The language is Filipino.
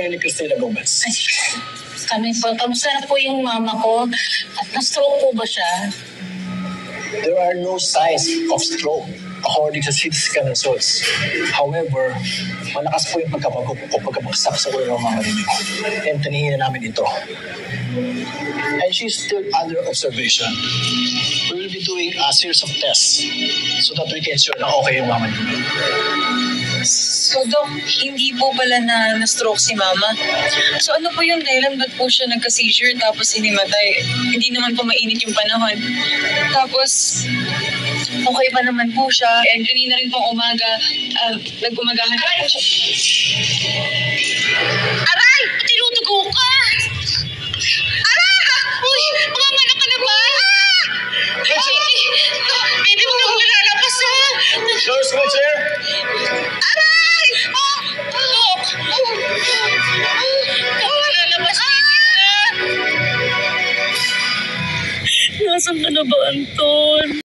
kayo ni Cristina Gomez? Kami po, kamusta na po yung mama ko? At na-stroke po ba siya? There are no signs of stroke according sa CT scan results. However, malakas po yung pagkabago o pagkabagsak sa ulo ng mga rinig. And tanihin na namin ito. And she's still under observation. We will be doing a series of tests so that we can ensure na okay yung mama niyo. So, Dok, hindi po pala na-stroke si Mama. So, ano po yung dahilan? Ba't po siya nagka-seizure tapos hinimatay? Hindi naman po mainit yung panahon. Tapos, okay pa naman po siya. And kanina rin pong umaga, nag-umagahan po siya. Aray! Tinutugo ka! Aray! Uy! Mamamana ka na ba? Baby, huwag na kong lalabas ha! Nurse, come here! Aray! Dok! Lalabas ka! Nasaan ka na ba, Anton?